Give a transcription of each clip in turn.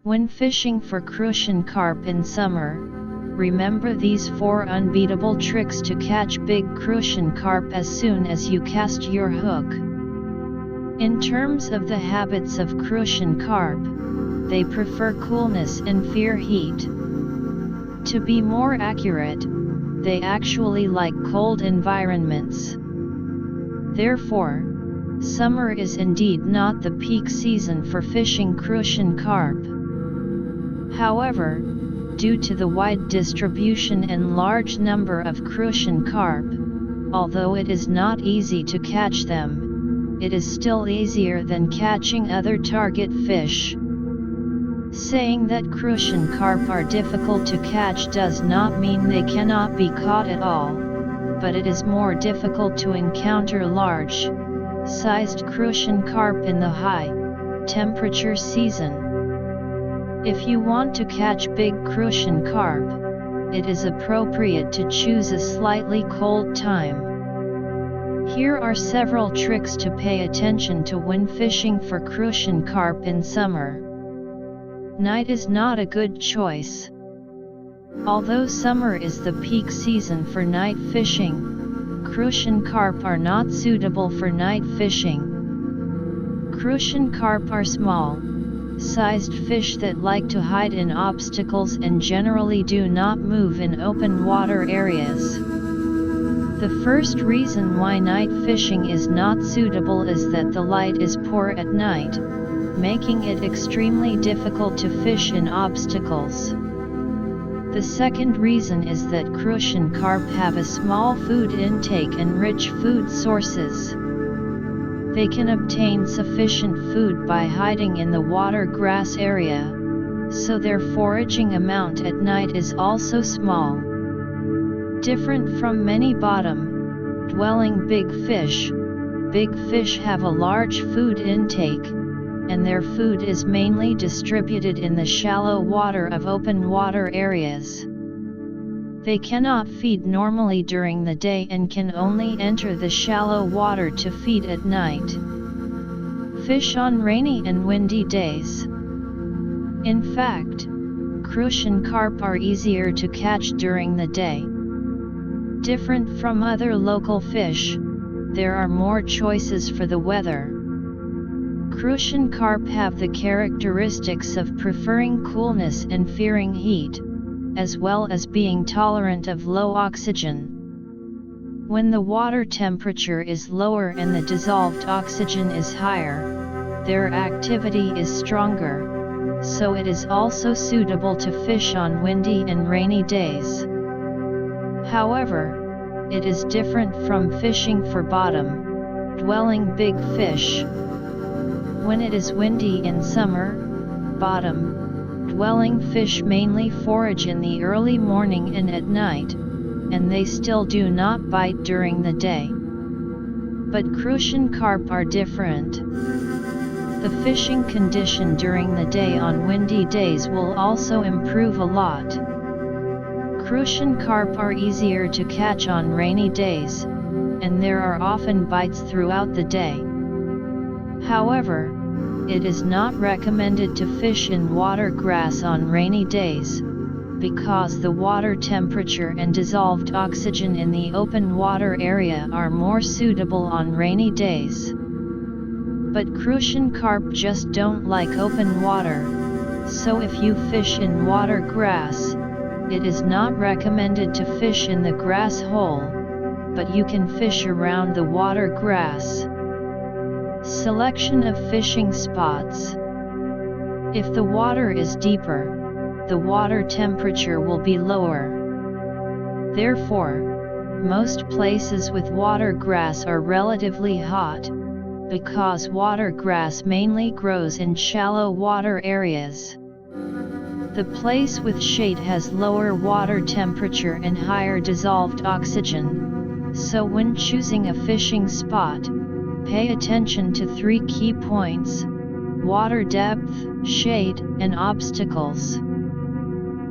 When fishing for crucian carp in summer, remember these 4 unbeatable tricks to catch big crucian carp as soon as you cast your hook. In terms of the habits of crucian carp, they prefer coolness and fear heat. To be more accurate, they actually like cold environments. Therefore, summer is indeed not the peak season for fishing crucian carp. However, due to the wide distribution and large number of crucian carp, although it is not easy to catch them, it is still easier than catching other target fish. Saying that crucian carp are difficult to catch does not mean they cannot be caught at all, but it is more difficult to encounter large-sized crucian carp in the high-temperature season. If you want to catch big crucian carp, it is appropriate to choose a slightly cold time. Here are several tricks to pay attention to when fishing for crucian carp in summer. Night is not a good choice. Although summer is the peak season for night fishing, crucian carp are not suitable for night fishing. Crucian carp are small-sized fish that like to hide in obstacles and generally do not move in open water areas. The first reason why night fishing is not suitable is that the light is poor at night, making it extremely difficult to fish in obstacles. The second reason is that crucian carp have a small food intake and rich food sources. They can obtain sufficient food by hiding in the water grass area, so their foraging amount at night is also small. Different from many bottom-dwelling big fish have a large food intake, and their food is mainly distributed in the shallow water of open water areas. They cannot feed normally during the day and can only enter the shallow water to feed at night. Fish on rainy and windy days. In fact, crucian carp are easier to catch during the day. Different from other local fish, there are more choices for the weather. Crucian carp have the characteristics of preferring coolness and fearing heat, as well as being tolerant of low oxygen. When the water temperature is lower and the dissolved oxygen is higher, their activity is stronger, so it is also suitable to fish on windy and rainy days. However, it is different from fishing for bottom-dwelling big fish. When it is windy in summer, bottom-dwelling fish mainly forage in the early morning and at night, and they still do not bite during the day. But crucian carp are different. The fishing condition during the day on windy days will also improve a lot. Crucian carp are easier to catch on rainy days, and there are often bites throughout the day. However, it is not recommended to fish in water grass on rainy days, because the water temperature and dissolved oxygen in the open water area are more suitable on rainy days. But crucian carp just don't like open water, so if you fish in water grass, it is not recommended to fish in the grass hole, but you can fish around the water grass. Selection of fishing spots. If the water is deeper, the water temperature will be lower. Therefore, most places with water grass are relatively hot, because water grass mainly grows in shallow water areas. The place with shade has lower water temperature and higher dissolved oxygen, so when choosing a fishing spot, pay attention to 3 key points: water depth, shade, and obstacles.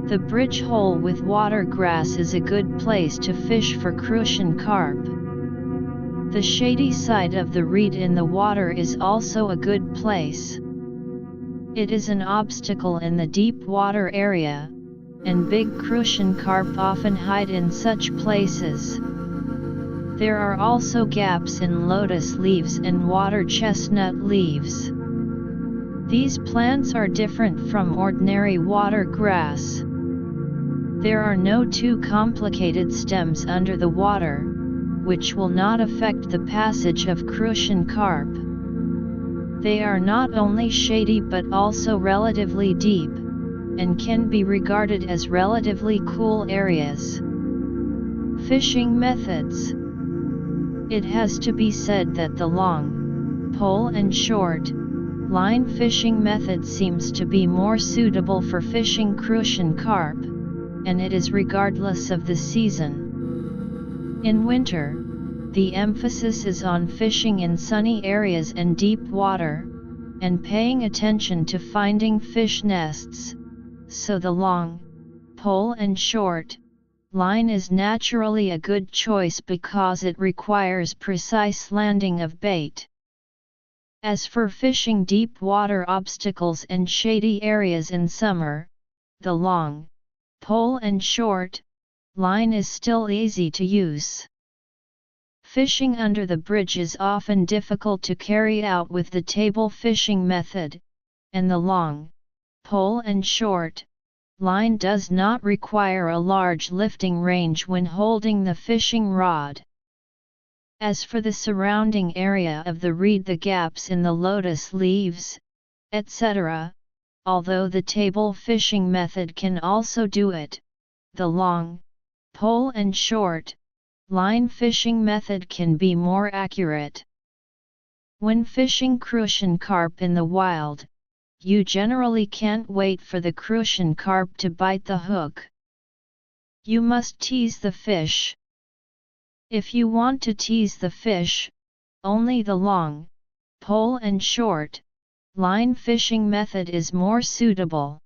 The bridge hole with water grass is a good place to fish for crucian carp. The shady side of the reed in the water is also a good place. It is an obstacle in the deep water area, and big crucian carp often hide in such places. There are also gaps in lotus leaves and water chestnut leaves. These plants are different from ordinary water grass. There are no too complicated stems under the water, which will not affect the passage of crucian carp. They are not only shady but also relatively deep, and can be regarded as relatively cool areas. Fishing methods. It has to be said that the long, pole and short, line fishing method seems to be more suitable for fishing crucian carp, and it is regardless of the season. In winter, the emphasis is on fishing in sunny areas and deep water, and paying attention to finding fish nests, so the long, pole and short, line is naturally a good choice because it requires precise landing of bait. As for fishing deep water obstacles and shady areas in summer, the long, pole and short, line is still easy to use. Fishing under the bridge is often difficult to carry out with the table fishing method, and the long, pole and short, line does not require a large lifting range when holding the fishing rod. As for the surrounding area of the reed, the gaps in the lotus leaves, etc., although the table fishing method can also do it, the long, pole and short, line fishing method can be more accurate. When fishing crucian carp in the wild, you generally can't wait for the crucian carp to bite the hook. You must tease the fish. If you want to tease the fish, only the long, pole and short, line fishing method is more suitable.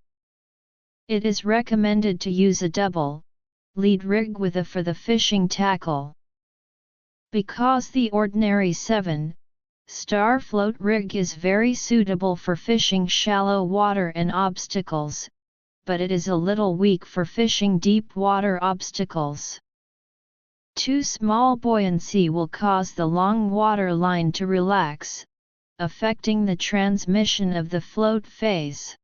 It is recommended to use a double, lead rig with a for the fishing tackle. Because the ordinary 7-star float rig is very suitable for fishing shallow water and obstacles, but it is a little weak for fishing deep water obstacles. Too small buoyancy will cause the long water line to relax, affecting the transmission of the float phase.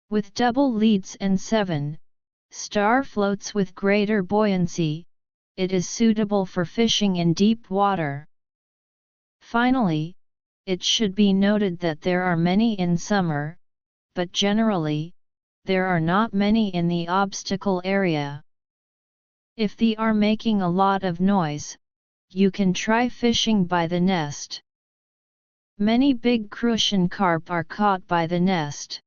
With double leads and 7-star floats with greater buoyancy, it is suitable for fishing in deep water. Finally, it should be noted that there are many in summer, but generally, there are not many in the obstacle area. If they are making a lot of noise, you can try fishing by the nest. Many big crucian carp are caught by the nest.